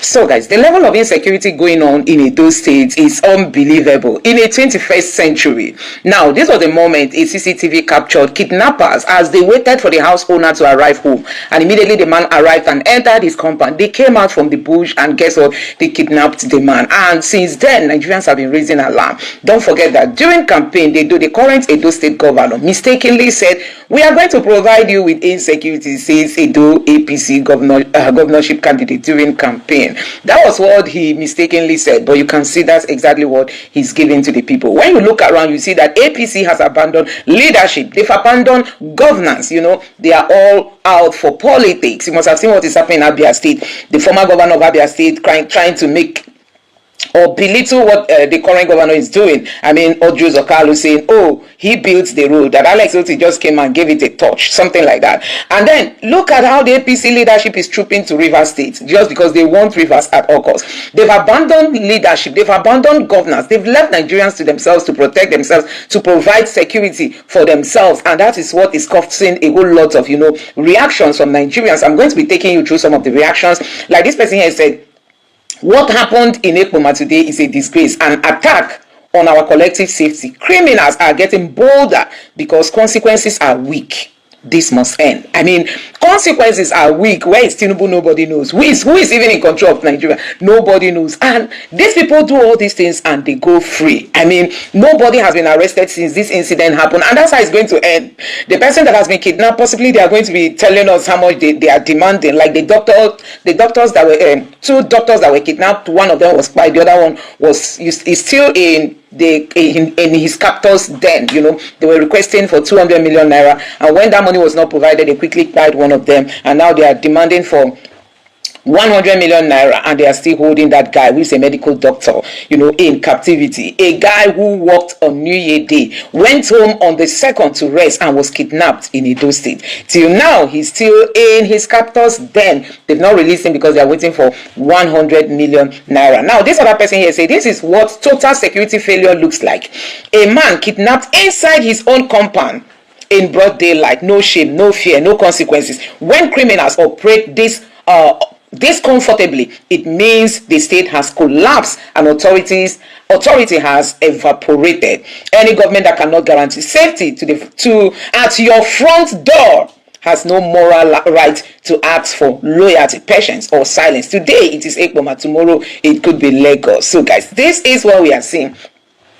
So guys, the level of insecurity going on in Edo State is unbelievable in a 21st century. Now, this was the moment a CCTV captured kidnappers as they waited for the house owner to arrive home. And immediately the man arrived and entered his compound. They came out from the bush and guess what? They kidnapped the man. And since then, Nigerians have been raising alarm. Don't forget that during campaign, the current Edo State governor mistakenly said, "We are going to provide you with insecurity," says Edo APC governorship candidate during campaign. That was what he mistakenly said, but you can see that's exactly what he's giving to the people. When you look around, you see that APC has abandoned leadership. They've abandoned governance. You know, they are all out for politics. You must have seen what is happening in Abia State. The former governor of Abia State trying to make or belittle what the current governor is doing. I mean, Odjo Zokalu saying, "Oh, he built the road," that Alex Oti just came and gave it a touch, something like that. And then look at how the APC leadership is trooping to Rivers State just because they want Rivers at all costs. They've abandoned leadership, they've abandoned governance, they've left Nigerians to themselves to protect themselves, to provide security for themselves, and that is what is causing a whole lot of, reactions from Nigerians. I'm going to be taking you through some of the reactions. Like this person here said, "What happened in Ekpoma today is a disgrace, an attack on our collective safety. Criminals are getting bolder because consequences are weak. This must end." I mean, consequences are weak. Where is Tinubu? Nobody knows. Who is even in control of Nigeria? Nobody knows. And these people do all these things and they go free. I mean, nobody has been arrested since this incident happened, and that's how it's going to end. The person that has been kidnapped, possibly they are going to be telling us how much they are demanding. Like the doctors that were two doctors that were kidnapped. One of them was by, the other one is still in his captor's den. They were requesting for 200 million naira, and when that money was not provided, they quickly killed one of them, and now they are demanding for 100 million naira, and they are still holding that guy who is a medical doctor, in captivity. A guy who worked on New Year Day, went home on the 2nd to rest and was kidnapped in Edo State. Till now, he's still in his captor's den. They've not released him because they are waiting for 100 million naira. Now, this other person here say this is what total security failure looks like. A man kidnapped inside his own compound in broad daylight. No shame, no fear, no consequences. When criminals operate this comfortably, it means the state has collapsed and authority has evaporated. Any government that cannot guarantee safety to at your front door has no moral right to ask for loyalty, patience, or silence. Today it is Ekpoma, tomorrow it could be Lagos. So guys, this is what we are seeing.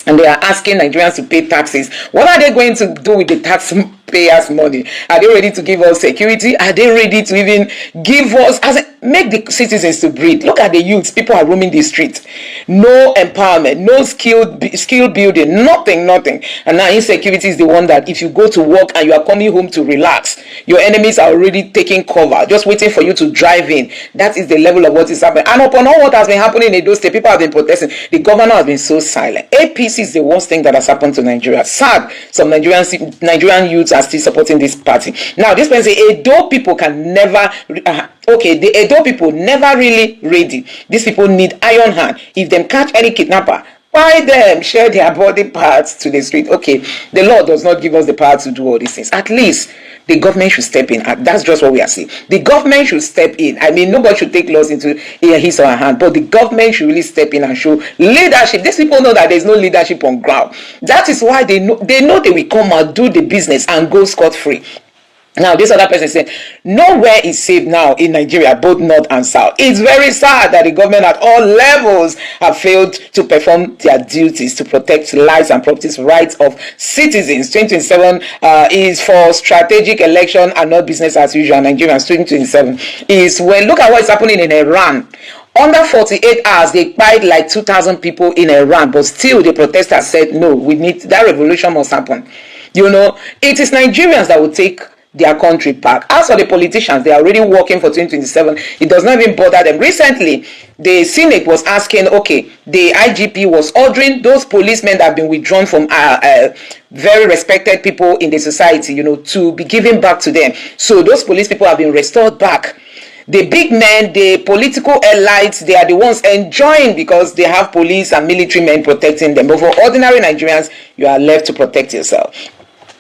And they are asking Nigerians to pay taxes. What are they going to do with the taxpayers' money? Are they ready to give us security? Are they ready to even give us, make the citizens to breathe? Look at the youths. People are roaming the streets. No empowerment, no skill building, nothing. And now insecurity is the one that if you go to work and you are coming home to relax, your enemies are already taking cover, just waiting for you to drive in. That is the level of what is happening. And upon all what has been happening in those states, people have been protesting. The governor has been so silent. APC is the worst thing that has happened to Nigeria. Sad, some Nigerian youths are still supporting this party. Now, this person say Edo people can never, the Edo people never really ready. These people need iron hand. If them catch any kidnapper, buy them, share their body parts to the street. Okay, the law does not give us the power to do all these things. At least the government should step in. That's just what we are saying. The government should step in. I mean, nobody should take laws into his or her hand, but the government should really step in and show leadership. These people know that there's no leadership on ground. That is why they know they will come out, do the business, and go scot-free. Now, this other person said, nowhere is safe now in Nigeria, both north and south. It's very sad that the government at all levels have failed to perform their duties to protect lives and properties rights of citizens. 2027 is for strategic election and not business as usual. Nigerians 2027 is when, look at what's happening in Iran. Under 48 hours, they killed like 2,000 people in Iran, but still the protesters said, no, we need, that revolution must happen. It is Nigerians that will take their country back. As for the politicians, they are already working for 2027. It does not even bother them. Recently, the Senate was asking, the IGP was ordering those policemen that have been withdrawn from very respected people in the society, to be given back to them. So those police people have been restored back. The big men, the political elites, they are the ones enjoying because they have police and military men protecting them. But for ordinary Nigerians, you are left to protect yourself.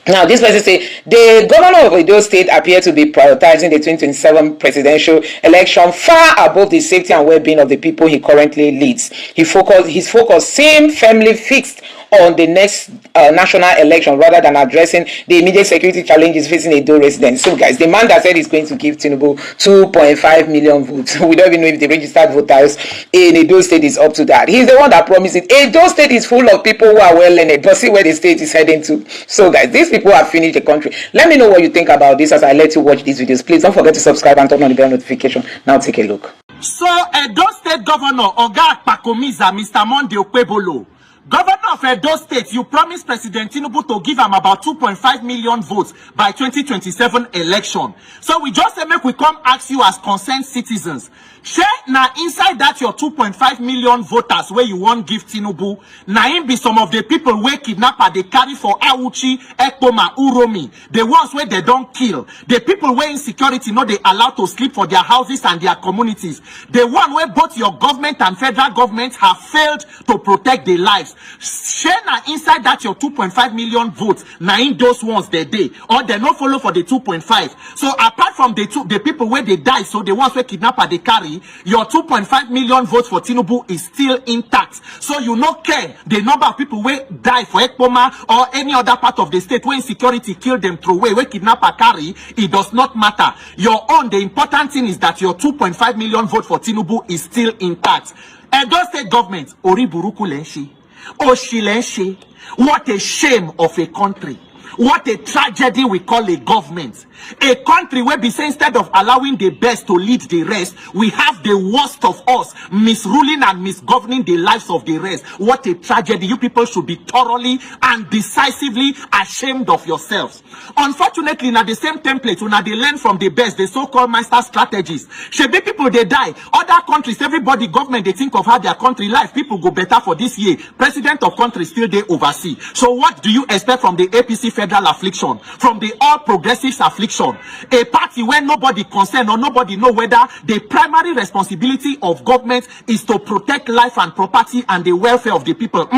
Now, this person say the governor of Edo State appeared to be prioritizing the 2027 presidential election far above the safety and well-being of the people he currently leads. His focus seemed firmly fixed on the next national election rather than addressing the immediate security challenges facing Edo residents. So, guys, the man that said he's going to give Tinubu 2.5 million votes, we don't even know if the registered voters in Edo State is up to that. He's the one that promised it. Edo State is full of people who are well learned, but see where the state is heading to. So, guys, these people have finished the country. Let me know what you think about this as I let you watch these videos. Please don't forget to subscribe and turn on the bell notification. Now take a look. So, Edo State Governor Oga Pakomiza, Mr. Monday Okwebolo, Governor of Edo State, you promised President Tinubu to give him about 2.5 million votes by 2027 election. So we just say make we come ask you as concerned citizens. Share now inside that your 2.5 million voters where you want give Tinubu. Now in be some of the people where kidnapper they carry for Auchi, Ekpoma, Uromi. The ones where they don't kill. The people where insecurity know they allowed to sleep for their houses and their communities. The one where both your government and federal government have failed to protect their lives. Share now inside that your 2.5 million votes. Now in those ones they day. Or they not follow for the 2.5. So apart from the people where they die, so the ones where kidnapper they carry, your 2.5 million votes for Tinubu is still intact. So you no care the number of people where die for Ekpoma or any other part of the state where insecurity kill them through where kidnapper carry, it does not matter. Your own, the important thing is that your 2.5 million vote for Tinubu is still intact. Edo State government, Oriburuku Lenshi, Oshilenshi, what a shame of a country. What a tragedy we call a government. A country where be say instead of allowing the best to lead the rest, we have the worst of us misruling and misgoverning the lives of the rest. What a tragedy. You people should be thoroughly and decisively ashamed of yourselves. Unfortunately, now the same template, when they learn from the best, the so-called master strategies. Should be people they die. Other countries, everybody, government, they think of how their country life. People go better for this year. President of country still they oversee. So what do you expect from the APC federal affliction? From the All Progressives affliction? A party where nobody concerned or nobody know whether the primary responsibility of government is to protect life and property and the welfare of the people.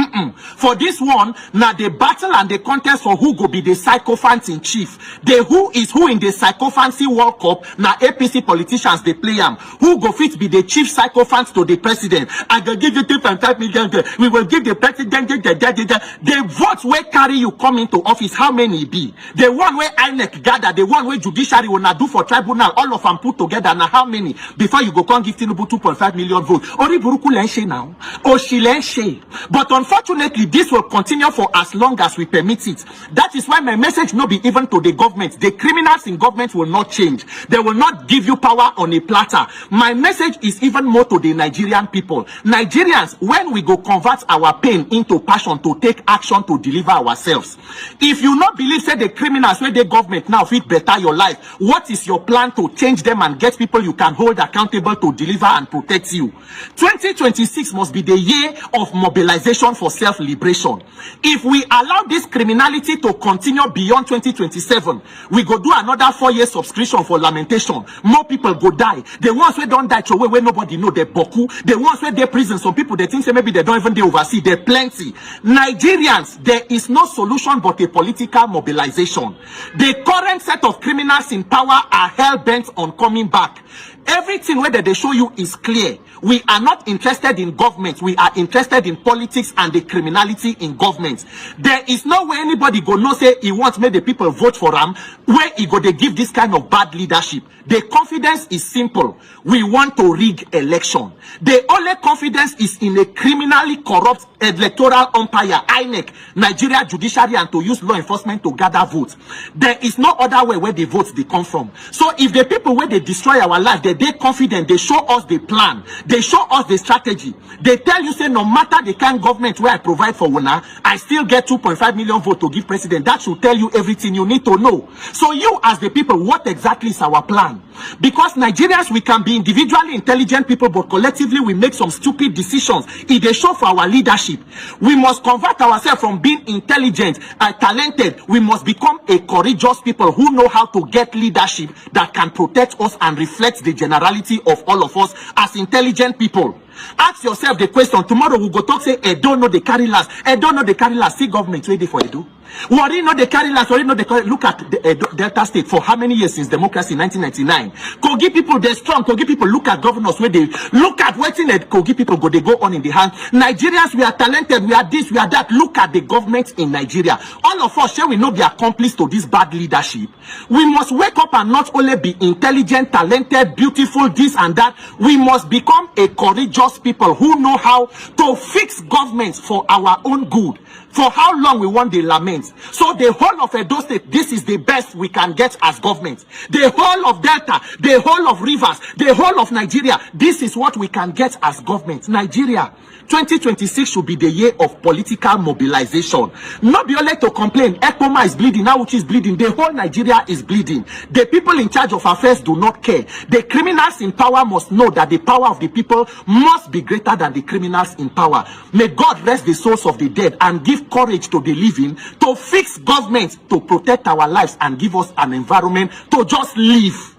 For this one, now the battle and the contest for who go be the sycophant in chief. The who is who in the sycophancy World Cup, now APC politicians they play them. Who go fit be the chief sycophant to the president? I will give you 2.5 million. We will give the president the votes where carry you come into office. How many be? The one where INEC gather, the one where judiciary will not do for tribunal, all of them put together. Now how many before you go come give Tinubu 2.5 million votes? Oriburuku Lenshe now, Oshilenshe. But unfortunately, this will continue for as long as we permit it. That is why my message no be even to the government. The criminals in government will not change. They will not give you power on a platter. My message is even more to the Nigerian people. Nigerians, when we go convert our pain into passion to take action to deliver ourselves. If you not believe say the criminals where the government now fit better your life, what is your plan to change them and get people you can hold accountable to deliver and protect you? 2026 must be the year of mobilization for self-liberation. If we allow this criminality to continue beyond 2027, we go do another 4-year subscription for lamentation. More people go die. The ones who don't die throw away where nobody know they boku. The ones where they prison, some people they think say maybe they don't even they oversee. They're plenty. Nigerians, there is no solution but a political mobilization. The current set of criminals in power are hell-bent on coming back. Everything whether they show you is clear. We are not interested in government. We are interested in politics and the criminality in government. There is no way anybody go no say he wants make the people vote for him where he go they give this kind of bad leadership. The confidence is simple. We want to rig election. The only confidence is in a criminally corrupt electoral umpire, INEC, Nigeria judiciary, and to use law enforcement to gather votes. There is no other way where the votes they come from. So if the people where they destroy our life, they confident, they show us the plan, they show us the strategy. They tell you say no matter the kind of government where I provide for Wona, I still get 2.5 million votes to give president. That should tell you everything you need to know. So you as the people, what exactly is our plan? Because Nigerians, we can be individually intelligent people, but collectively we make some stupid decisions. It they show for our leadership. We must convert ourselves from being intelligent and talented. We must become a courageous people who know how to get leadership that can protect us and reflect the generality of all of us as intelligent people. Ask yourself the question. Tomorrow we'll go talk say, I don't know the carry last. I don't know the carry last. See government ready for Edo. Worry not the carry last, worry not the carry. Look at the Delta State for how many years since democracy in 1999. Kogi people, they're strong. Kogi people, look at governors where they look at waiting at Kogi people go, they go on in the hand. Nigerians, we are talented, we are this, we are that. Look at the government in Nigeria. All of us, shall we not be accomplice to this bad leadership? We must wake up and not only be intelligent, talented, beautiful, this and that. We must become a courageous people who know how to fix governments for our own good. For how long we want the laments. So the whole of Edo State, this is the best we can get as government. The whole of Delta, the whole of Rivers, the whole of Nigeria, this is what we can get as government. Nigeria, 2026 should be the year of political mobilization. Not be only to complain, Ekpoma is bleeding, Awuchi is bleeding, the whole Nigeria is bleeding. The people in charge of affairs do not care. The criminals in power must know that the power of the people must be greater than the criminals in power. May God rest the souls of the dead and give courage to the living, to fix government, to protect our lives and give us an environment to just live.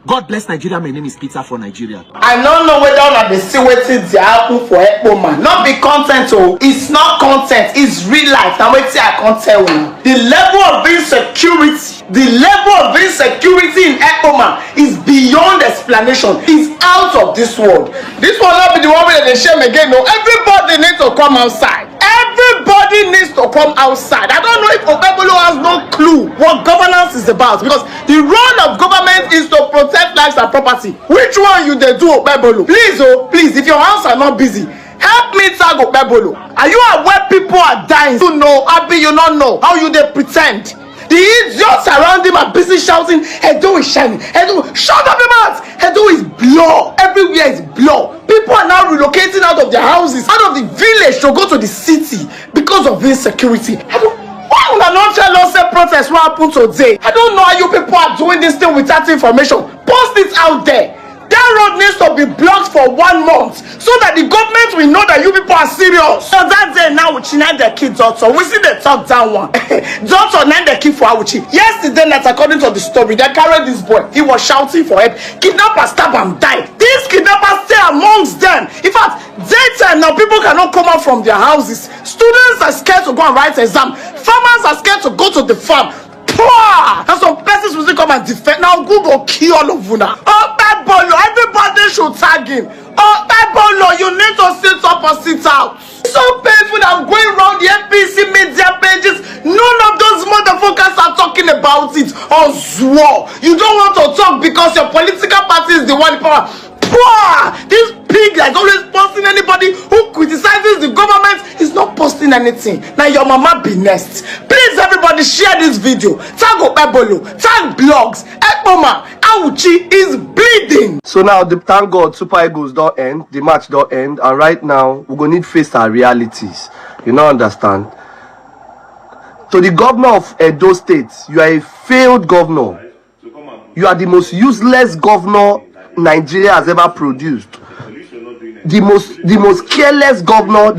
God bless Nigeria. My name is Peter for Nigeria. I don't know whether or not they see wetin dey happen for Ekpoma. Not be content, oh, it's not content, it's real life. Now wetin I can't tell you. The level of insecurity in Ekpoma is beyond explanation. It's out of this world. This will not be the one where they shame again. No, everybody needs to come outside. Everybody needs to come outside. I don't know if Okpebolo has no clue what governance is about, because the role of government is to protect lives and property. Which one you dey do, Okpebolo? Please, oh, please, if your hands are not busy, help me tag Okpebolo. Are you aware people are dying? You know, Abi, you not know how you dey pretend. The idiots around him are busy shouting, Edo is shining. Edo, shut up, mouth. Edo is blood. Everywhere is blood. People are now relocating out of their houses, out of the village to go to the city because of insecurity. Why would I not tell us a protest what happened today? I don't know how you people are doing this thing without information. Post it out there. That road needs to be blocked for 1 month so that the government will know that you people are serious. So that day now, Uchi named the kid daughter. We see the top down one. Daughter named the kid for Uchi. Yesterday night, according to the story, they carried this boy. He was shouting for help. Kidnappers stab and died. These kidnappers stay amongst them. In fact, daytime now, people cannot come out from their houses. Students are scared to go and write exam. Farmers are scared to go to the farm. And some persons will come and defend. Now Google kill all of you now. Oh, Bolo, everybody should tag him. Oh, Bolo, you need to sit up or sit out. It's so painful that I'm going around the NPC media pages. None of those motherfuckers are talking about it. Oh, swore. You don't want to talk because your political party is the one in power. This pig that's always posting anybody who criticizes the government is not posting anything. Now your mama be next. Please everybody share this video. Tag Okpebolo, tag blogs. Ekpoma, Awuchi is bleeding. So now the thank God Super Eagles don't end, the match don't end, and right now we're gonna need to face our realities. You know, understand? To the governor of Edo State, you are a failed governor. You are the most useless governor Nigeria has ever produced. The most careless governor.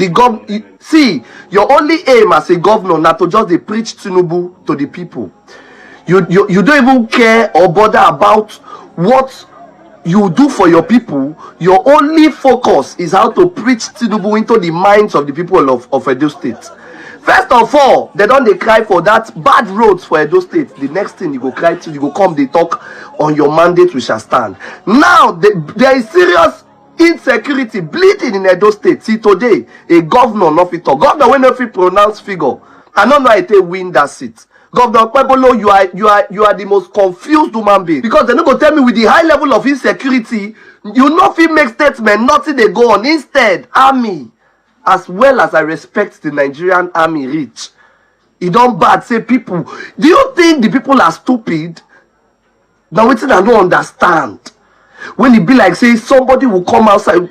See, your only aim as a governor not to just preach Tinubu to the people. You don't even care or bother about what you do for your people. Your only focus is how to preach Tinubu into the minds of the people of Edo State. First of all, they cry for that bad roads for Edo State. The next thing you go cry to, you go come, they talk on your mandate we shall stand. Now, there is serious insecurity bleeding in Edo State. See, today, a governor not fit talk. Governor when not fit pronounce figure. I don't know how they win that seat. Governor Okpebolo, you are the most confused human being. Because they're not going to tell me with the high level of insecurity, you not fit make statement, nothing they go on. Instead, army. As well as I respect the Nigerian army reach, it don't bad say people. Do you think the people are stupid? Now waiting I don't understand. When it be like say somebody will come outside,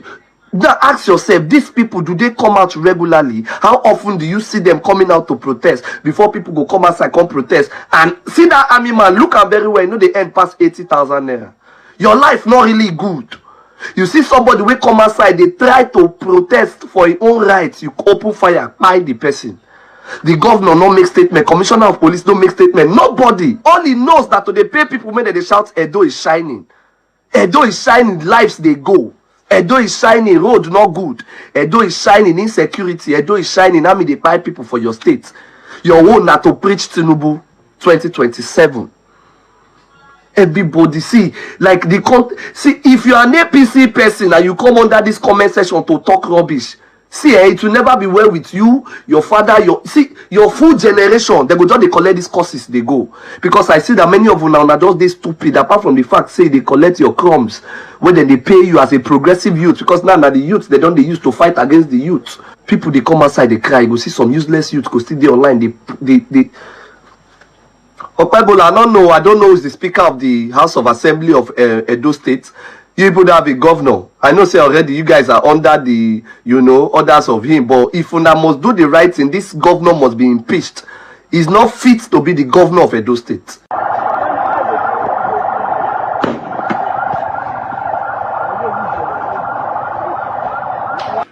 now ask yourself, these people, do they come out regularly? How often do you see them coming out to protest before people go come outside, come protest? And see that army man, look at very well, you know they earn past 80,000 naira. Your life not really good. You see somebody will come outside, they try to protest for his own rights, you open fire, by the person. The governor don't make statement, commissioner of police don't make statement, nobody. All he knows that to they pay people when they shout, Edo is shining. Edo is shining, lives they go. Edo is shining, road not good. Edo is shining, insecurity. Edo is shining, army they pay people for your state. Your own na to preach Tinubu 2027. Everybody see, like see, if you are an APC person and you come under this comment section to talk rubbish, see, it will never be well with you, your father, your full generation. They go just they collect these courses, they go. Because I see that many of you now are just this stupid, apart from the fact, say they collect your crumbs, when they pay you as a progressive youth, because now the youth, they use to fight against the youth. People, they come outside, they cry, you go see some useless youth, go still there online, they Okpebola, I don't know who's the Speaker of the House of Assembly of Edo State. You people have a governor. I know say already you guys are under the, orders of him. But if una must do the right thing, this governor must be impeached. He's not fit to be the governor of Edo State.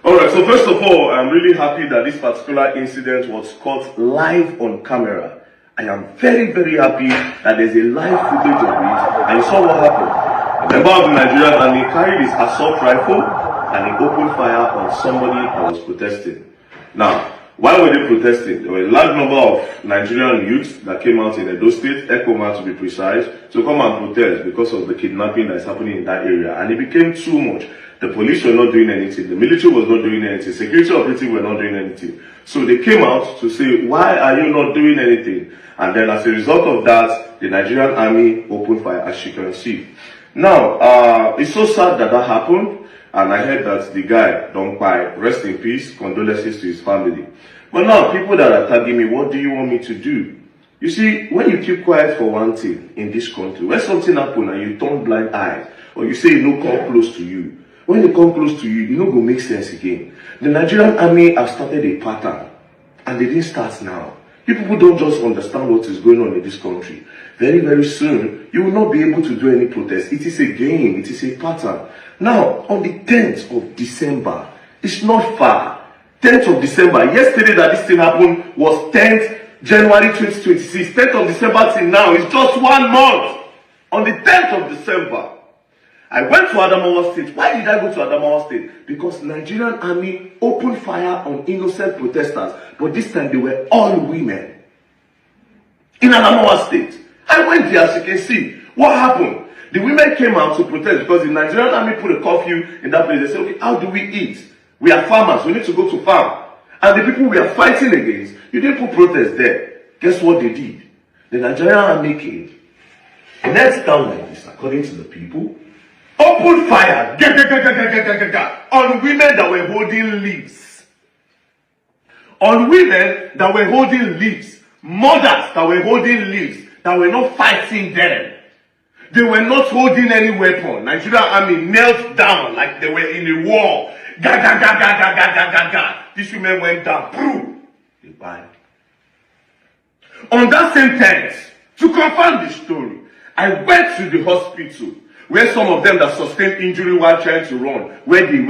Alright, so first of all, I'm really happy that this particular incident was caught live on camera. I am very, very happy that there's a live footage of it and you saw what happened. A member of the Nigerian army carried his assault rifle and he opened fire on somebody that was protesting. Now, why were they protesting? There were a large number of Nigerian youths that came out in Edo State, Ekoma to be precise, to come and protest because of the kidnapping that is happening in that area. And it became too much. The police were not doing anything. The military was not doing anything. Security operatives were not doing anything. So they came out to say, why are you not doing anything? And then as a result of that, the Nigerian army opened fire, as you can see. Now, it's so sad that that happened. And I heard that the guy, don't buy, rest in peace, condolences to his family. But now, people that are tagging me, what do you want me to do? You see, when you keep quiet for one thing in this country, when something happens and you turn blind eyes, or you say it no come close to you, when they come close to you, it no go make sense again. The Nigerian army have started a pattern, and they didn't start now. You people don't just understand what is going on in this country. Very, very soon, you will not be able to do any protest. It is a game. It is a pattern. Now, on the 10th of December, it's not far. 10th of December, yesterday that this thing happened was 10th January 2026. 10th of December till now, it's just 1 month. On the 10th of December, I went to Adamawa State. Why did I go to Adamawa State? Because Nigerian army opened fire on innocent protesters. But this time they were all women. In Adamawa State. I went there, as you can see. What happened? The women came out to protest because the Nigerian army put a curfew in that place. They said, okay, how do we eat? We are farmers. We need to go to farm. And the people we are fighting against, you didn't put protest there. Guess what they did? The Nigerian army came. Next down like this, according to the people, opened fire on women that were holding leaves. On women that were holding leaves. Mothers that were holding leaves. That were not fighting them. They were not holding any weapon. Nigerian army knelt down like they were in a war. These women went down. Boom. They died. On that same tent, to confirm the story, I went to the hospital where some of them that sustained injury while trying to run, where they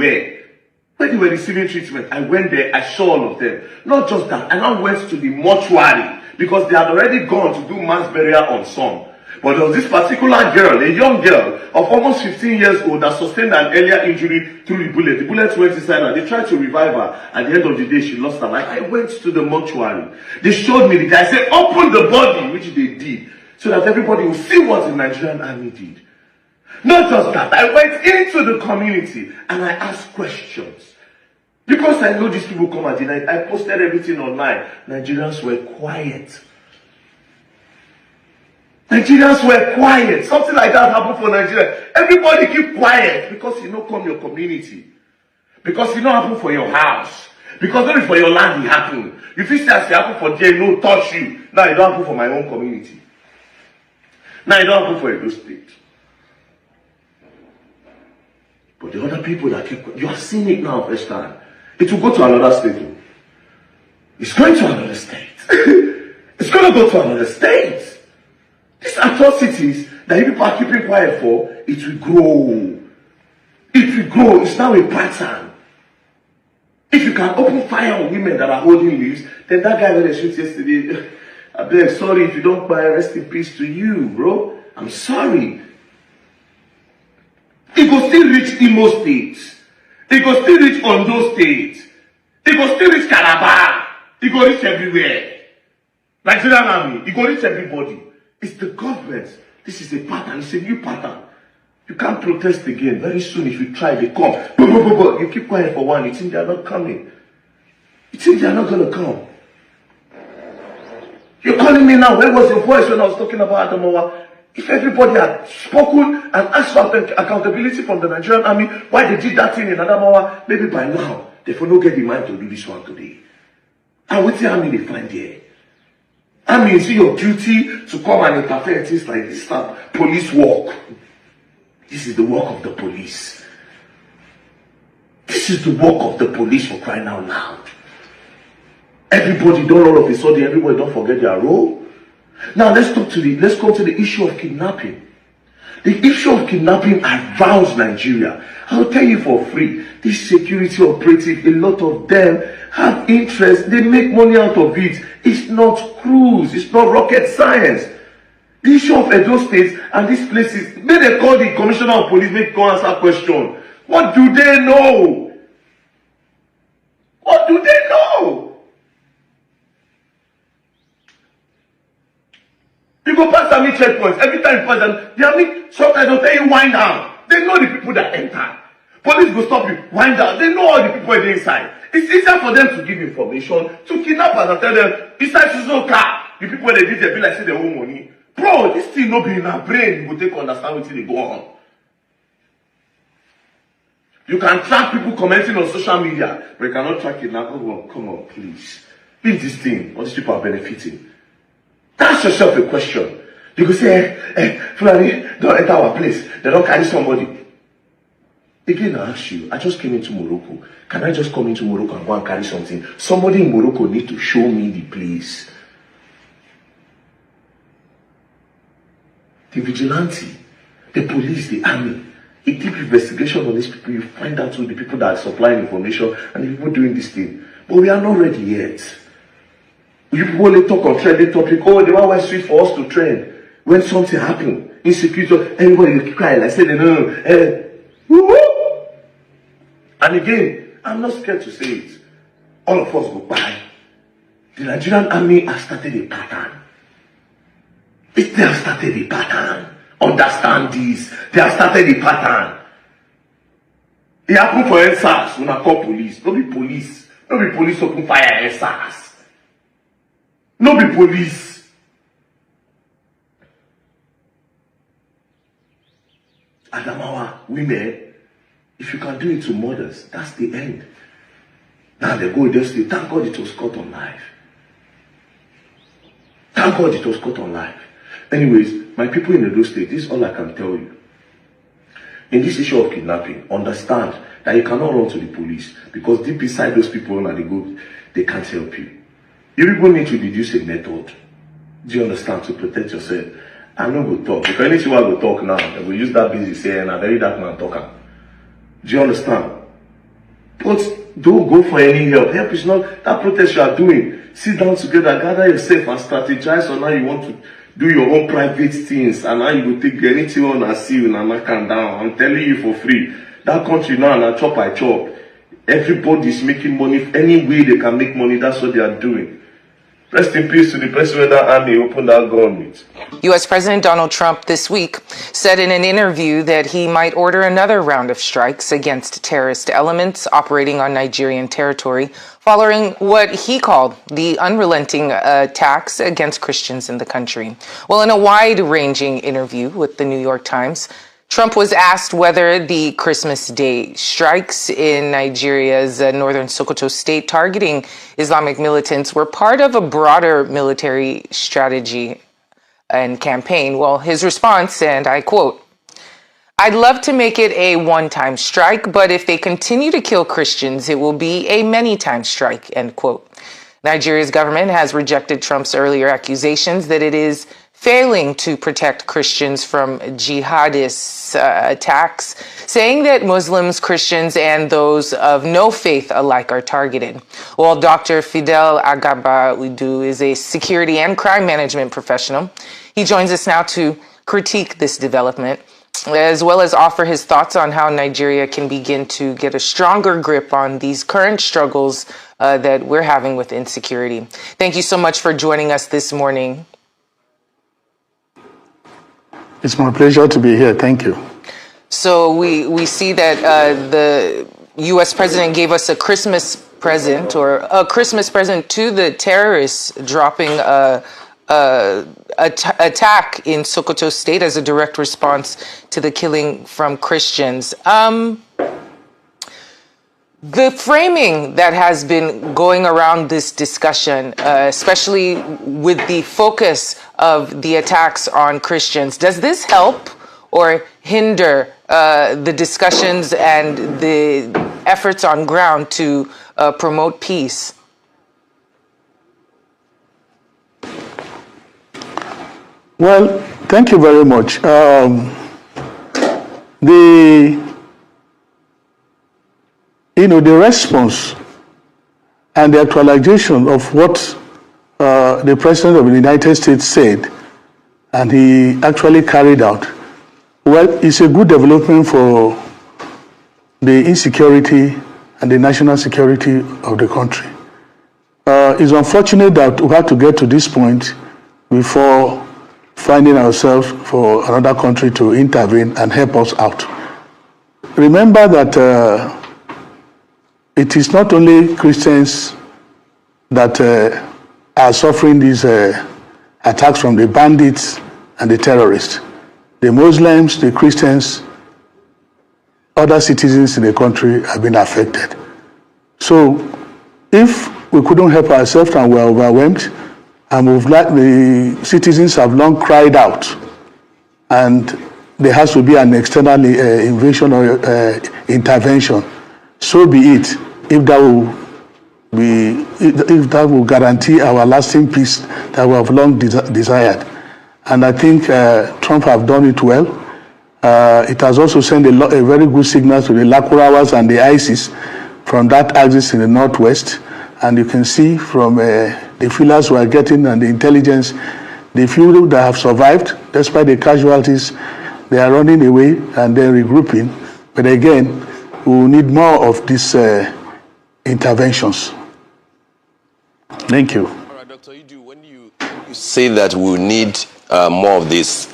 were receiving treatment. I went there, I saw all of them. Not just that, I now went to the mortuary because they had already gone to do mass burial on some. But there was this particular girl, a young girl of almost 15 years old that sustained an earlier injury through the bullet. The bullet went inside her. They tried to revive her. At the end of the day, she lost her life. I went to the mortuary. They showed me the guy. I said, open the body, which they did, so that everybody will see what the Nigerian army did. Not just that, I went into the community and I asked questions. Because I know these people come at the night, I posted everything online. Nigerians were quiet. Nigerians were quiet. Something like that happened for Nigeria. Everybody keep quiet because you know come your community. Because you know happen for your house. Because only for your land it happen. If you say it happen for there, no touch you. Now it don't happen for my own community. Now it don't happen for Edo State. But the other people that keep, you are seeing it now first time. It will go to another state. It's going to another state. It's going to go to another state. These atrocities that people are keeping quiet for, it will grow. It will grow. It's now a pattern. If you can open fire on women that are holding leaves, then that guy when they shoot yesterday, I beg, sorry if you don't buy, rest in peace to you, bro. I'm sorry. It will still reach Imo State. It will still reach Ondo State. It will still reach Calabar. It will reach everywhere. Nigerian army, it go reach everybody. It's the government. This is a pattern. It's a new pattern. You can't protest again. Very soon, if you try, they come. You keep quiet for one. You think they are not coming. You think they are not going to come. You're calling me now. Where was your voice when I was talking about Adamawa? If everybody had spoken and asked for accountability from the Nigerian army, why they did that thing in Adamawa, maybe by now, they will not get the mind to do this one today. And what's the army they find here? Army, is it your duty to come and interfere in things like this police work? This is the work of the police. This is the work of the police, for crying out loud. Everybody don't all of a sudden, everybody don't forget their role. Now let's go to the issue of kidnapping. The issue of kidnapping aroused Nigeria. I'll tell you for free, this security operative, a lot of them have interest, they make money out of it. It's not cruise, it's not rocket science. The issue of Edo State and these places, may they call the commissioner of police, make go answer question. What do they know? What do they know? You go past army checkpoints, every time you pass them, the army sometimes they'll tell you wind down. They know the people that enter. Police go stop you, wind down. They know all the people in the inside. It's easier for them to give information, to kidnap us and tell them, inside Suzuka car, the people they did, they be like, say they owe money. Bro, this thing no be in our brain, you go take understand what they go on. You can track people commenting on social media, but you cannot track kidnappers. Oh, come on, please. Leave this thing, all these people are benefiting. Ask yourself a question. You could say, Fulani, don't enter our place. They don't carry somebody. Again, I ask you, I just came into Morocco. Can I just come into Morocco and go and carry something? Somebody in Morocco need to show me the place. The vigilante, the police, the army, a deep investigation on these people, you find out who the people that are supplying information and the people doing this thing. But we are not ready yet. You people only talk on trending topic. Oh, they want to wait for us to trend. When something happen, insecurity, everybody will cry. Like say, no. And again, I'm not scared to say it. All of us go by. The Nigerian army has started a pattern. They have started a pattern. Understand this. They have started a pattern. It happened for NSAS when I call police. No be police. No be police open fire NSAS. No be police. Adamawa, women, if you can do it to mothers, that's the end. Now they go just say, thank God it was caught on live. Thank God it was caught on live. Anyways, my people in Edo State, this is all I can tell you. In this issue of kidnapping, understand that you cannot run to the police because deep inside those people, when they can't help you. You people need to deduce a method. Do you understand? To protect yourself. I'm not going to talk. If anything I will talk now, I will use that busy saying, I'm very dark man talker. Do you understand? But don't go for any help. Help is not that protest you are doing. Sit down together, gather yourself and strategize on how you want to do your own private things and how you will take anything on and see you and knock them down. I'm telling you for free. That country now, and I chop, I chop. Everybody is making money. Any way they can make money, that's what they are doing. Rest in peace to the person where that army opened that gun with. U.S. President Donald Trump this week said in an interview that he might order another round of strikes against terrorist elements operating on Nigerian territory, following what he called the unrelenting attacks against Christians in the country. Well, in a wide-ranging interview with the New York Times, Trump was asked whether the Christmas Day strikes in Nigeria's northern Sokoto state targeting Islamic militants were part of a broader military strategy and campaign. Well, his response, and I quote, "I'd love to make it a one-time strike, but if they continue to kill Christians, it will be a many-time strike," end quote. Nigeria's government has rejected Trump's earlier accusations that it is failing to protect Christians from jihadist attacks, saying that Muslims, Christians, and those of no faith alike are targeted. Well, Dr. Fidel Agaba Udu is a security and crime management professional. He joins us now to critique this development, as well as offer his thoughts on how Nigeria can begin to get a stronger grip on these current struggles that we're having with insecurity. Thank you so much for joining us this morning. It's my pleasure to be here. Thank you. So we see that the U.S. president gave us a Christmas present to the terrorists, dropping attack in Sokoto State as a direct response to the killing from Christians. The framing that has been going around this discussion, especially with the focus of the attacks on Christians, does this help or hinder the discussions and the efforts on ground to promote peace? Well, thank you very much. The response and the actualization of what the President of the United States said, and he actually carried out, well, it's a good development for the insecurity and the national security of the country. It's unfortunate that we had to get to this point before finding ourselves for another country to intervene and help us out. Remember that it is not only Christians that are suffering these attacks from the bandits and the terrorists. The Muslims, the Christians, other citizens in the country have been affected. So if we couldn't help ourselves and we're overwhelmed, and the citizens have long cried out, and there has to be an external invasion or intervention, so be it, if that will guarantee our lasting peace that we have long desired. And I think Trump have done it well. It has also sent a very good signal to the Lakurawas and the ISIS from that axis in the northwest. And you can see from the feelers we are getting and the intelligence, the few that have survived, despite the casualties, they are running away and then regrouping. But again, we will need more of these interventions. Thank you. All right, Dr. Idu, when you say that we need more of these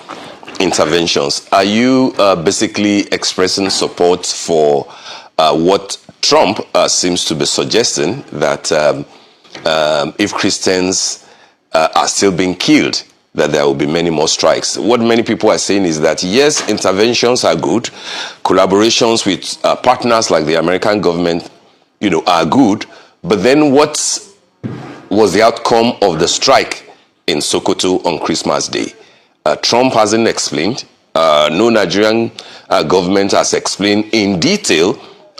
interventions, are you basically expressing support for what Trump seems to be suggesting, that if Christians are still being killed, that there will be many more strikes? What many people are saying is that, yes, interventions are good, collaborations with partners like the American government, are good, but then what was the outcome of the strike in Sokoto on Christmas Day? Trump hasn't explained. No Nigerian government has explained in detail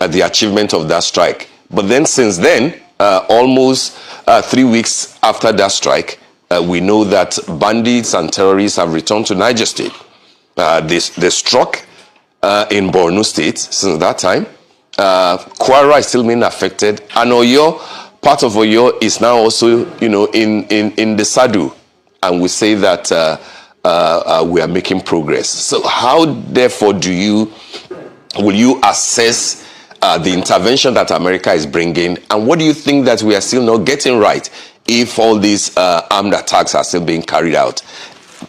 the achievement of that strike. But then since then, almost 3 weeks after that strike, we know that bandits and terrorists have returned to Niger State. They struck in Borno State since that time. Kwara is still being affected. And Oyo, part of Oyo is now also, in the Sadu. And we say that we are making progress. So how, therefore, will you assess the intervention that America is bringing, and what do you think that we are still not getting right if all these armed attacks are still being carried out,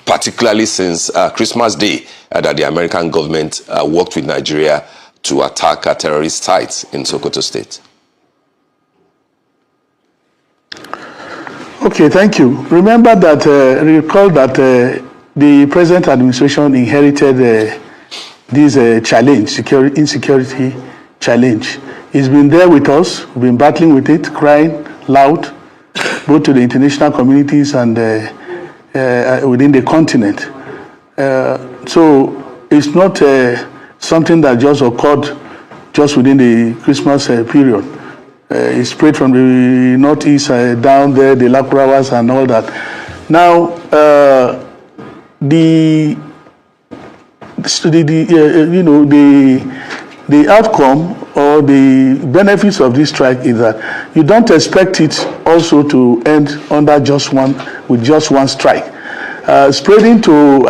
particularly since Christmas Day that the American government worked with Nigeria to attack terrorist sites in Sokoto State? Okay, thank you. Remember that, recall that the present administration inherited this challenge, insecurity challenge. It's been there with us. We've been battling with it, crying loud, both to the international communities and within the continent. So it's not something that just occurred just within the Christmas period. It spread from the northeast down there, the Lakurawas and all that. Now, the outcome or the benefits of this strike is that you don't expect it also to end under just one strike. Spreading to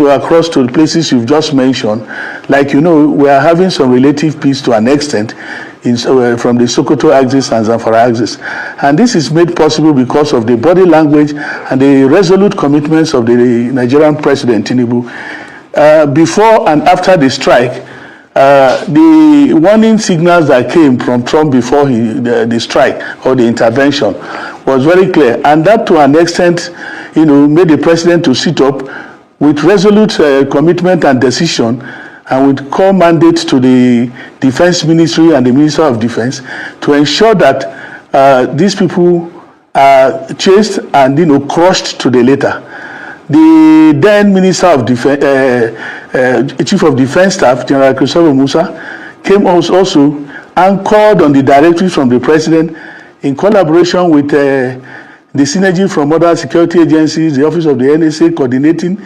across to the places you've just mentioned, like we are having some relative peace to an extent. from the Sokoto axis and Zamfara axis. And this is made possible because of the body language and the resolute commitments of the Nigerian President Tinubu. Before and after the strike, the warning signals that came from Trump before the strike or the intervention was very clear. And that to an extent, made the president to sit up with resolute commitment and decision, and with core mandate to the Defense Ministry and the Minister of Defense to ensure that these people are chased and crushed to the later. The then Minister of Defense, Chief of Defense Staff, General Christopher Musa, came also anchored on the directives from the President in collaboration with the synergy from other security agencies, the Office of the NSA coordinating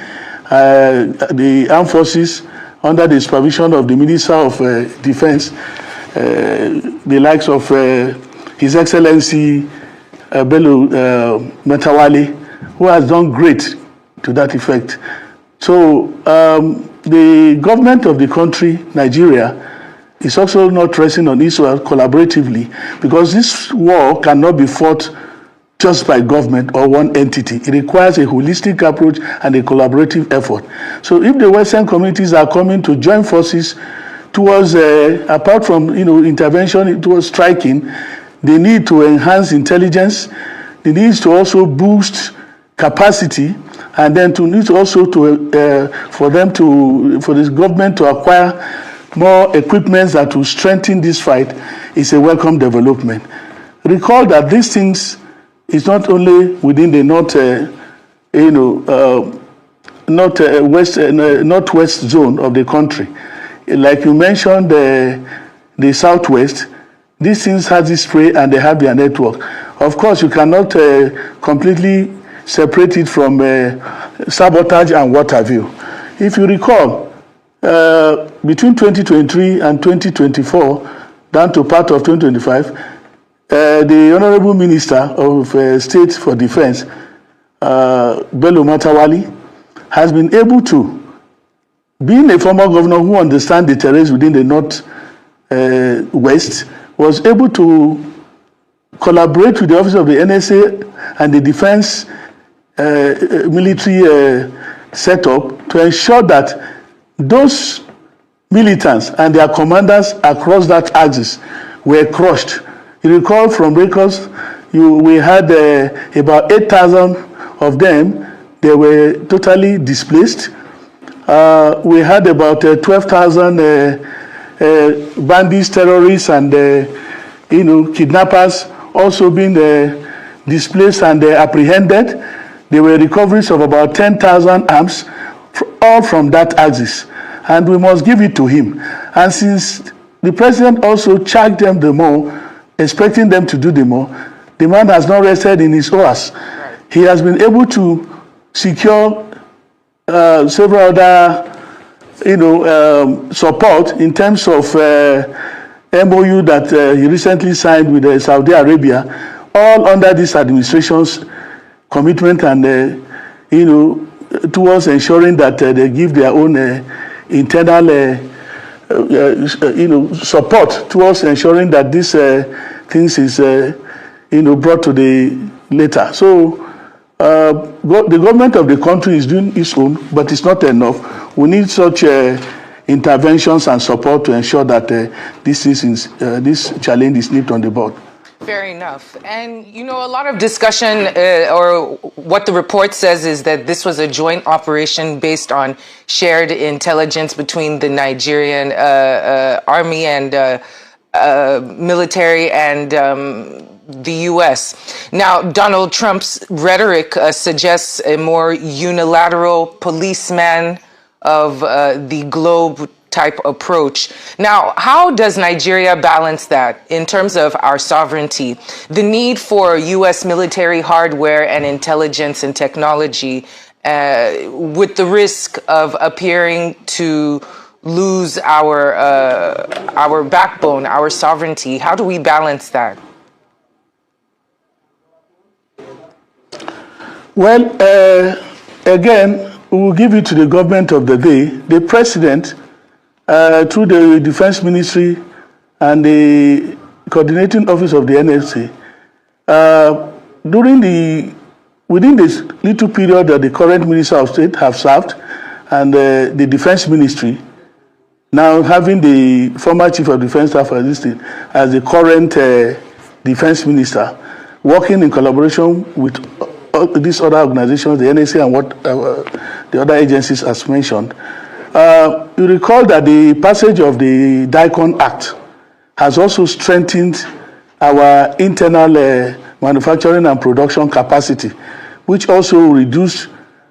the armed forces under the supervision of the Minister of Defense, the likes of His Excellency Bello Metawale, who has done great to that effect. So the government of the country, Nigeria, is also not resting on Israel collaboratively, because this war cannot be fought just by government or one entity. It requires a holistic approach and a collaborative effort. So if the Western communities are coming to join forces towards, apart from intervention towards striking, they need to enhance intelligence. They need to also boost capacity, and then for this government to acquire more equipment that will strengthen this fight is a welcome development. Recall that these things is not only within the northwest zone of the country. Like you mentioned, the southwest, these things have this spray and they have their network. Of course, you cannot completely separate it from sabotage and what have you. If you recall, between 2023 and 2024, down to part of 2025, the Honorable Minister of State for Defense, Bello Metawale, has been able to, being a former governor who understands the terrain within the North West, was able to collaborate with the Office of the NSA and the Defense military setup to ensure that those militants and their commanders across that axis were crushed. You recall from records, we had about 8,000 of them. They were totally displaced. We had about 12,000 bandits, terrorists, and kidnappers also being displaced and apprehended. There were recoveries of about 10,000 arms, all from that axis, and we must give it to him. And since the president also charged them the more, expecting them to do the more, the man has not rested in his oars. Right. He has been able to secure several other, support in terms of MOU that he recently signed with Saudi Arabia, all under this administration's commitment and, towards ensuring that they give their own internal support towards ensuring that this things is, brought to the later. So the government of the country is doing its own, but it's not enough. We need such interventions and support to ensure that this challenge is nipped on the bud. Fair enough. And, a lot of discussion or what the report says is that this was a joint operation based on shared intelligence between the Nigerian army and military and the U.S. Now, Donald Trump's rhetoric suggests a more unilateral policeman of the globe type approach. Now, how does Nigeria balance that in terms of our sovereignty, the need for U.S. military hardware and intelligence and technology, with the risk of appearing to lose our backbone, our sovereignty? How do we balance that? Well, again, we will give it to the government of the day. The president, through the Defense Ministry and the coordinating office of the NSA, within this little period that the current Minister of State have served, and the Defense Ministry, now having the former Chief of Defense Staff as the current Defense Minister, working in collaboration with these other organizations, the NSA and what the other agencies as mentioned. You recall that the passage of the DICON Act has also strengthened our internal manufacturing and production capacity, which also reduced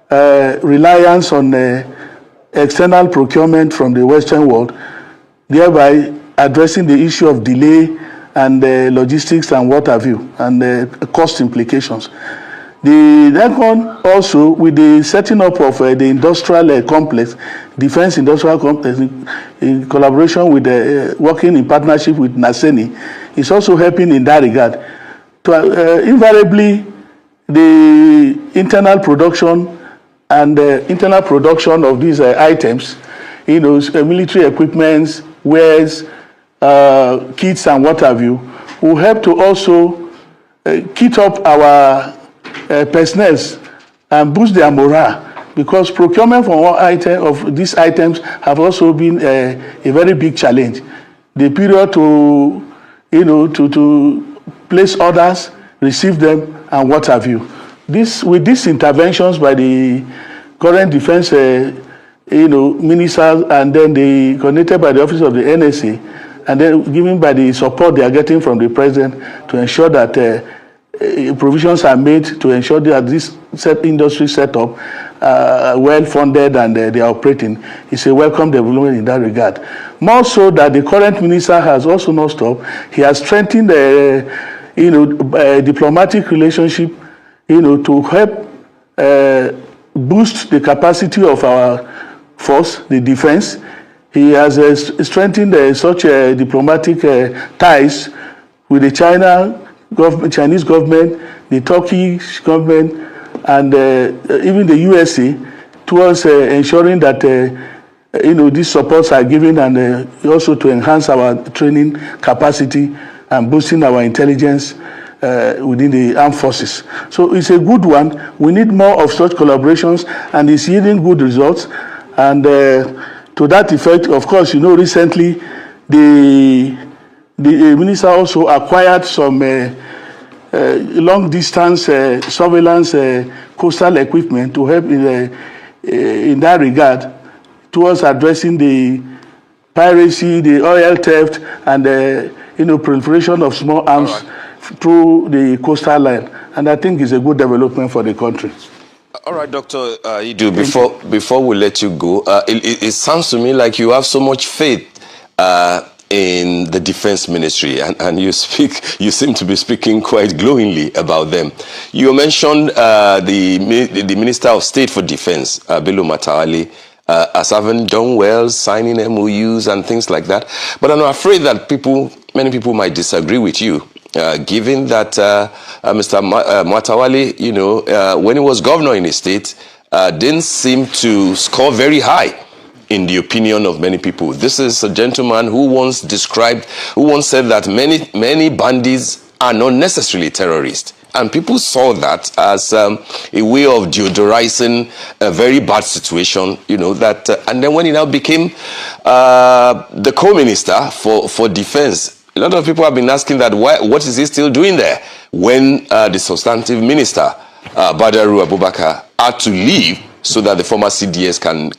reliance on external procurement from the Western world, thereby addressing the issue of delay and logistics and what have you, and cost implications. The DICON also, with the setting up of the industrial complex, defense industrial complex, in collaboration with working in partnership with NASENI, is also helping in that regard. Invariably, the internal production and internal production of these items, military equipments, wares, kits, and what have you, will help to also kit up our personnel and boost their morale, because procurement for one item of these items have also been a very big challenge. The period to place orders, receive them, and what have you. With these interventions by the current defense ministers, and then they coordinated by the office of the NSA, and then given by the support they are getting from the president to ensure that provisions are made to ensure that this industry setup well funded and they are operating, is a welcome development in that regard. More so that the current minister has also not stopped. He has strengthened diplomatic relationship, to help boost the capacity of our force, the defense. He has strengthened such diplomatic ties with the Chinese government, the Turkish government, and even the USA, towards ensuring that these supports are given, and also to enhance our training capacity and boosting our intelligence within the armed forces. So it's a good one. We need more of such collaborations, and it's yielding good results. And to that effect, of course, recently the minister also acquired some long-distance surveillance coastal equipment to help in that regard towards addressing the piracy, the oil theft, and proliferation of small arms through the coastal line. And I think it's a good development for the country. All right, Dr. Idu, before we let you go, it sounds to me like you have so much faith in the defense ministry, and you seem to be speaking quite glowingly about them. You mentioned the Minister of State for Defense, Bello Matawalle, as having done well, signing MOUs and things like that. But I'm afraid that many people might disagree with you, given that Mr. Matawalle, when he was governor in his state, didn't seem to score very high in the opinion of many people. This is a gentleman who once said that many bandits are not necessarily terrorists. And people saw that as a way of deodorizing a very bad situation, and then when he now became the co-minister for defense, a lot of people have been asking that what is he still doing there when the substantive minister, Badaru Abubakar, had to leave so that the former CDS can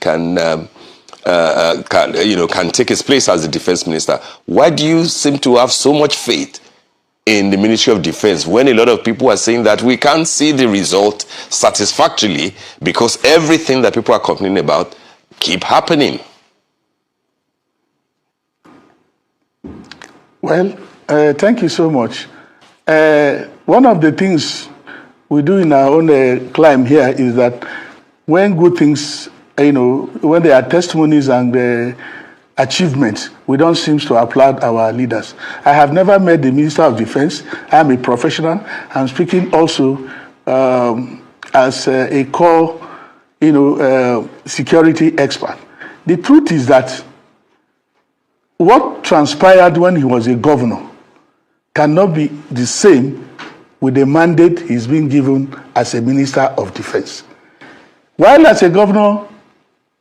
take his place as the defense minister. Why do you seem to have so much faith in the Ministry of Defense when a lot of people are saying that we can't see the result satisfactorily because everything that people are complaining about keep happening? Well, thank you so much. One of the things we do in our own climb here is that when good things, when there are testimonies and achievements, we don't seem to applaud our leaders. I have never met the Minister of Defense. I am a professional. I'm speaking also as a core, security expert. The truth is that what transpired when he was a governor cannot be the same with the mandate he's been given as a Minister of Defense. While as a governor,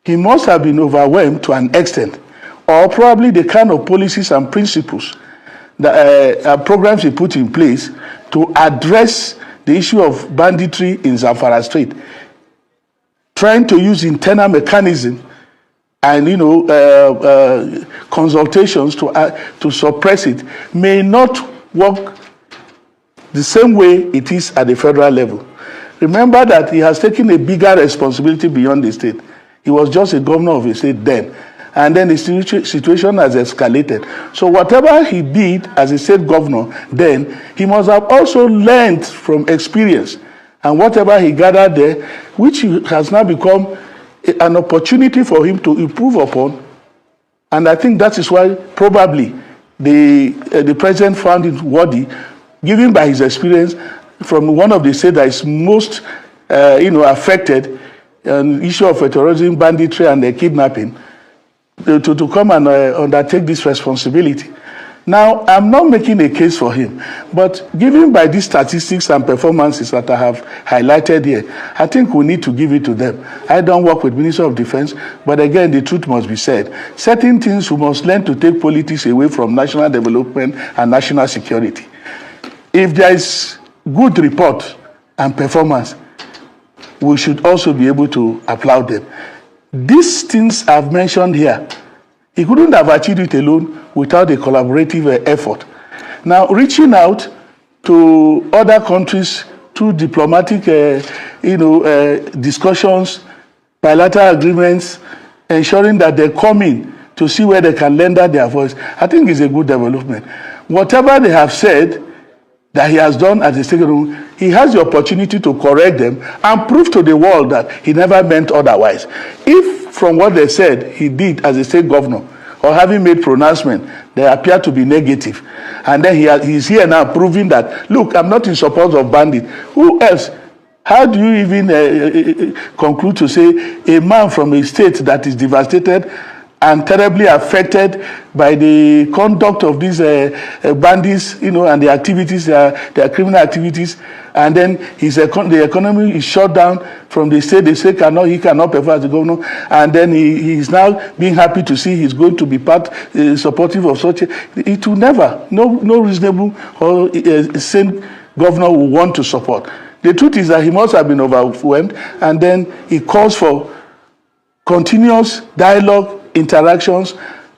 he must have been overwhelmed to an extent, or probably the kind of policies and principles that programs he put in place to address the issue of banditry in Zamfara State, trying to use internal mechanism and consultations to suppress it may not work the same way it is at the federal level. Remember that he has taken a bigger responsibility beyond the state. He was just a governor of a state then. And then the situation has escalated. So whatever he did as a state governor then, he must have also learned from experience. And whatever he gathered there, which has now become an opportunity for him to improve upon. And I think that is why probably the president found it worthy, given by his experience from one of the states that is most affected, an issue of terrorism, banditry, and kidnapping, to come and undertake this responsibility. Now, I'm not making a case for him, but given by these statistics and performances that I have highlighted here, I think we need to give it to them. I don't work with Minister of Defense, but again, the truth must be said. Certain things we must learn to take politics away from national development and national security. If there is good report and performance, we should also be able to applaud them. These things I've mentioned here, he couldn't have achieved it alone without a collaborative effort. Now, reaching out to other countries through diplomatic, discussions, bilateral agreements, ensuring that they come in to see where they can lend out their voice, I think is a good development. Whatever they have said that he has done as a state governor, he has the opportunity to correct them and prove to the world that he never meant otherwise. If from what they said he did as a state governor, or having made pronouncement, they appear to be negative, and then he's here now proving that, look, I'm not in support of bandits. Who else? How do you even conclude to say a man from a state that is devastated and terribly affected by the conduct of these bandits, and the activities, their criminal activities, and then the economy is shut down from the state. They say he cannot perform as the governor, and then he is now being happy to see he's going to be supportive of such. It will never, no reasonable or sane governor will want to support. The truth is that he must have been overwhelmed, and then he calls for continuous dialogue, interactions,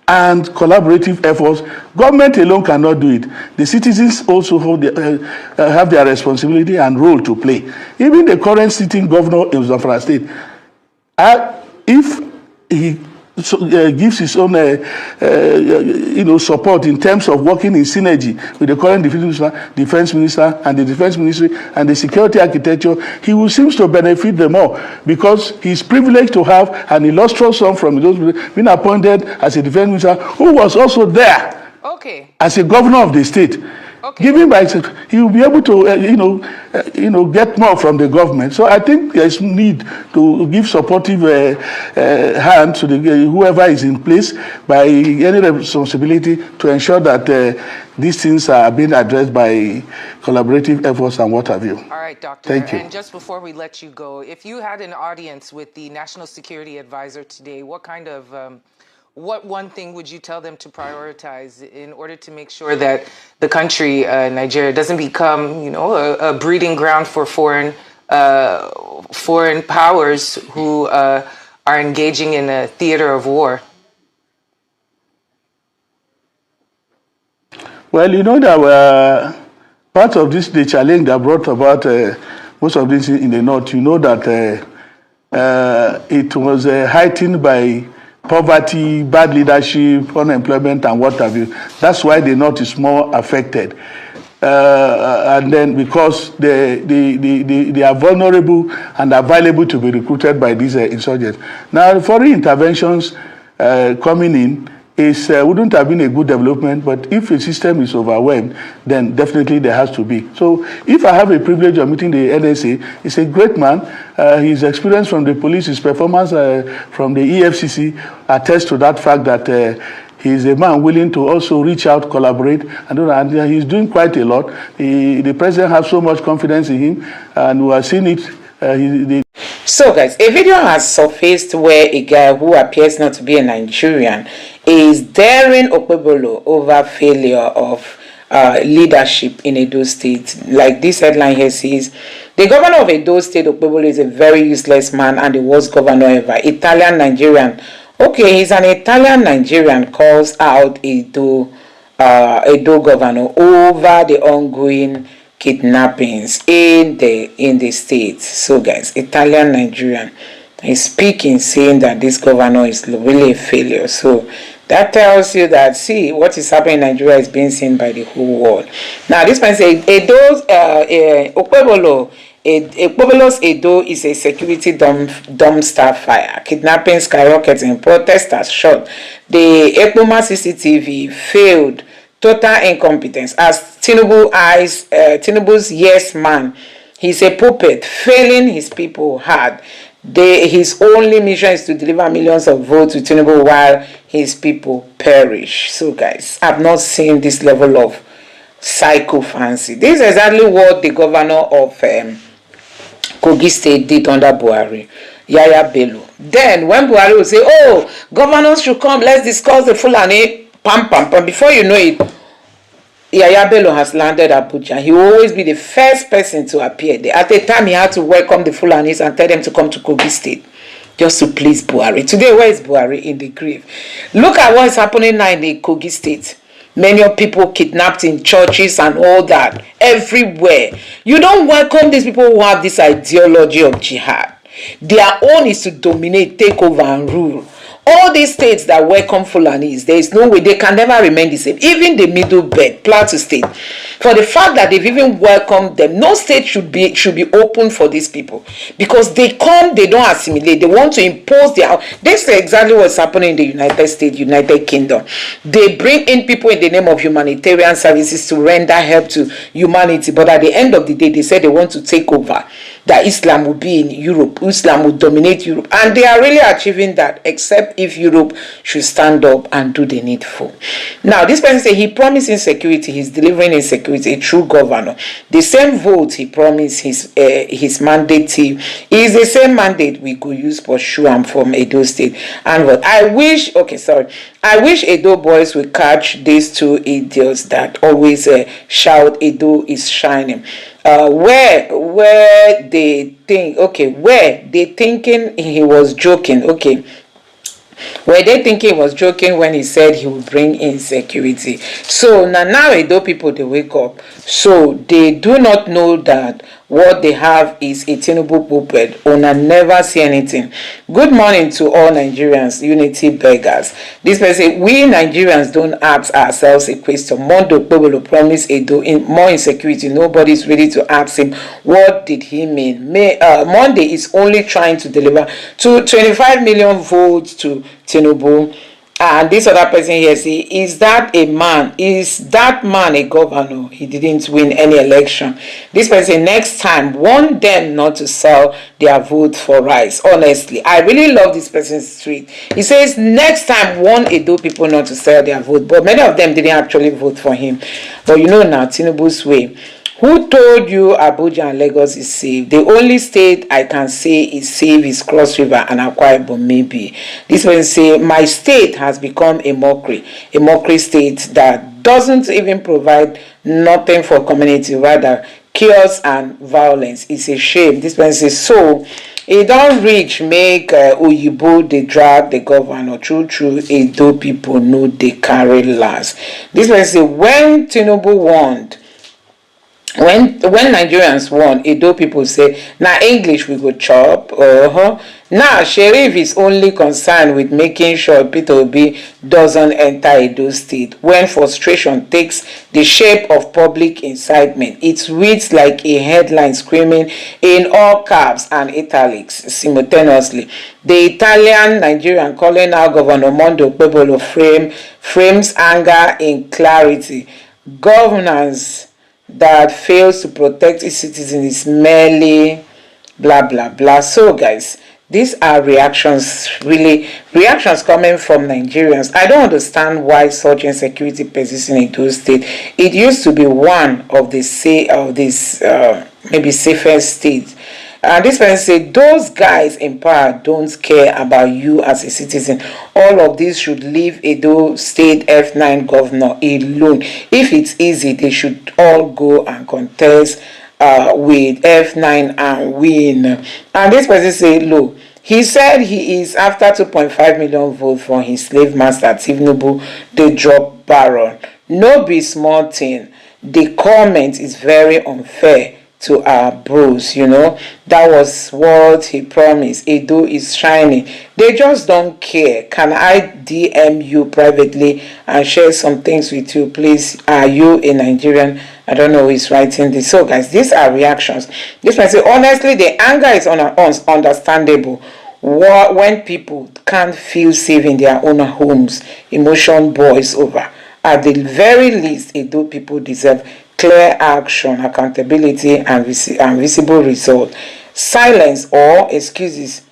and collaborative efforts. Government alone cannot do it. The citizens also have their responsibility and role to play. Even the current sitting governor in Zamfara State, if he gives his own support in terms of working in synergy with the current defense minister and the defense ministry and the security architecture, he will seem to benefit them all, because he's privileged to have an illustrious son from those being appointed as a defense minister who was also there as a governor of the state. Given by itself, he will be able to, get more from the government. So I think there is need to give supportive hand to whoever is in place by any responsibility to ensure that these things are being addressed by collaborative efforts and what have you. All right, Doctor. Thank you. And just before we let you go, if you had an audience with the National Security Advisor today, what kind of what one thing would you tell them to prioritize in order to make sure that the country, Nigeria, doesn't become, a breeding ground for foreign powers who are engaging in a theater of war? Well, there were part of the challenge that brought about most of this in the north. That it was heightened by poverty, bad leadership, unemployment, and what have you. That's why the north is more affected. And then because they are vulnerable and available to be recruited by these insurgents. Now, foreign interventions coming in wouldn't have been a good development, but if a system is overwhelmed, then definitely there has to be. So if I have a privilege of meeting the NSA, he's a great man. His experience from the police, his performance from the EFCC attests to that fact that He's a man willing to also reach out, collaborate, and he's doing quite a lot. The president has so much confidence in him, and we have seen it. So guys, a video has surfaced where a guy who appears not to be a Nigerian is daring Okpebolo over failure of leadership in Edo State. Like this headline here says, the governor of Edo State, Okpebolo, is a very useless man and the worst governor ever. Italian Nigerian. Okay, he's an Italian Nigerian, calls out Edo governor over the ongoing kidnappings in the state. So guys, Italian Nigerian is speaking, saying that this governor is really a failure. So that tells you that, see, what is happening in Nigeria is being seen by the whole world. Now this man says Okpebolo's Edo is a security dumpster fire. Kidnapping skyrocketing, protesters shot. The Ekpoma CCTV failed. Total incompetence. As Tinubu's yes man, he's a puppet, failing his people hard. His only mission is to deliver millions of votes to Tinubu while his people perish. So guys, I've not seen this level of psychophancy. This is exactly what the governor of Kogi State did under Buhari, Yaya Bello. Then when Buhari will say, oh, governors should come, let's discuss the Fulani, pam, pam, pam. Before you know it, Yaya Bello has landed Abuja. He will always be the first person to appear there. At the time, he had to welcome the Fulanis and tell them to come to Kogi State just to please Buhari. Today, where is Buhari? In the grave. Look at what is happening now in the Kogi State. Many of people kidnapped in churches and all that, everywhere. You don't welcome these people who have this ideology of jihad. Their own is to dominate, take over, and rule. All these states that welcome Fulanis, there is no way they can never remain the same. Even the middle belt, Plateau State, for the fact that they've even welcomed them, no state should be open for these people, because they come, they don't assimilate, they want to impose their. This is exactly what's happening in the United States, United Kingdom. They bring in people in the name of humanitarian services to render help to humanity, but at the end of the day, they say they want to take over. That Islam will be in Europe, Islam will dominate Europe, and they are really achieving that, except if Europe should stand up and do the needful. Now, this person said he promised insecurity, he's delivering insecurity, a true governor. The same vote he promised his mandate to is the same mandate we could use for Shuam from Edo State. And what I wish Edo boys will catch these two idiots that always shout Edo is shining. Where they think, okay, where they thinking he was joking, okay. Were they thinking he was joking when he said he would bring insecurity? So now Edo people, they wake up. So they do not know that what they have is a Tinubu puppet. Una never see anything. Good morning to all Nigerians, unity beggars. This person, we Nigerians don't ask ourselves a question. Mondo Okpebolo promised Edo more insecurity. Nobody's ready to ask him what did he mean. Monday is only trying to deliver 25 million votes to Tinubu. And this other person here say, is that a man? Is that man a governor? He didn't win any election. This person, next time, warn them not to sell their vote for rice. Honestly, I really love this person's tweet. He says, next time, warn Edo people not to sell their vote. But many of them didn't actually vote for him. But you know now, Tinubu's way. Who told you Abuja and Lagos is safe? The only state I can say is safe is Cross River and Akwa Ibom, maybe. This one say, my state has become a mockery state that doesn't even provide nothing for community, rather chaos and violence. It's a shame. This one says, so it don't reach make Oyibo they drag the governor. True, Edo people know they carry last. This one say, when Tinubu warned, when Nigerians won, Edo people say, now English we go chop. Now Sheriff is only concerned with making sure Peter Obi doesn't enter Edo State. When frustration takes the shape of public incitement, it reads like a headline screaming in all caps and italics simultaneously. The Italian Nigerian calling out Governor Mondo Okpebolo frames anger in clarity. Governance that fails to protect its citizens is merely blah blah blah. So guys, These are reactions, really, reactions coming from Nigerians. I don't understand why such insecurity persists in Edo State. It used to be one of the maybe safest states. And this person said, those guys in power don't care about you as a citizen. All of this should leave Edo State F9 governor alone. If it's easy, they should all go and contest with F9 and win. And this person said, look, he said he is after 2.5 million votes for his slave master Tinubu, the drop barrel. No be small thing. The comment is very unfair to our bros, you know. That was what he promised. Edo is shining. They just don't care. Can I DM you privately and share some things with you, please? Are you a Nigerian? I don't know who is writing this. So guys, these are reactions. This might say, honestly, the anger is understandable. When people can't feel safe in their own homes, emotion boils over. At the very least, Edo people deserve clear action, accountability, and visible result. Silence or excuses.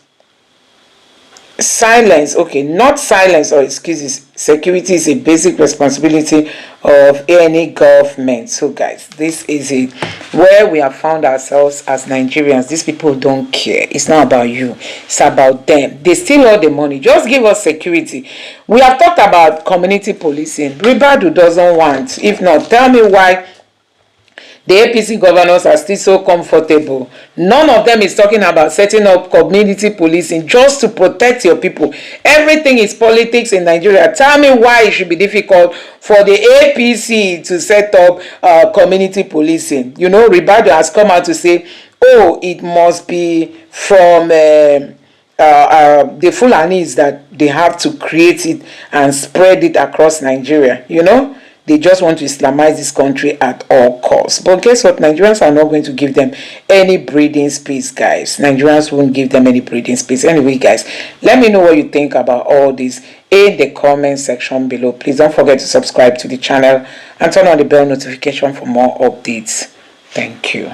Silence, okay, not silence or excuses. Security is a basic responsibility of any government. So guys, this is it. Where we have found ourselves as Nigerians. These people don't care. It's not about you. It's about them. They steal all the money. Just give us security. We have talked about community policing. Ribadu doesn't want. If not, tell me why the APC governors are still so comfortable. None of them is talking about setting up community policing just to protect your people. Everything is politics in Nigeria. Tell me why it should be difficult for the APC to set up community policing. You know, Ribadu has come out to say, oh, it must be from the Fulanis that they have to create it and spread it across Nigeria, you know. They just want to Islamize this country at all costs. But guess what? Nigerians are not going to give them any breathing space, guys. Nigerians won't give them any breathing space. Anyway, guys, let me know what you think about all this in the comment section below. Please don't forget to subscribe to the channel and turn on the bell notification for more updates. Thank you.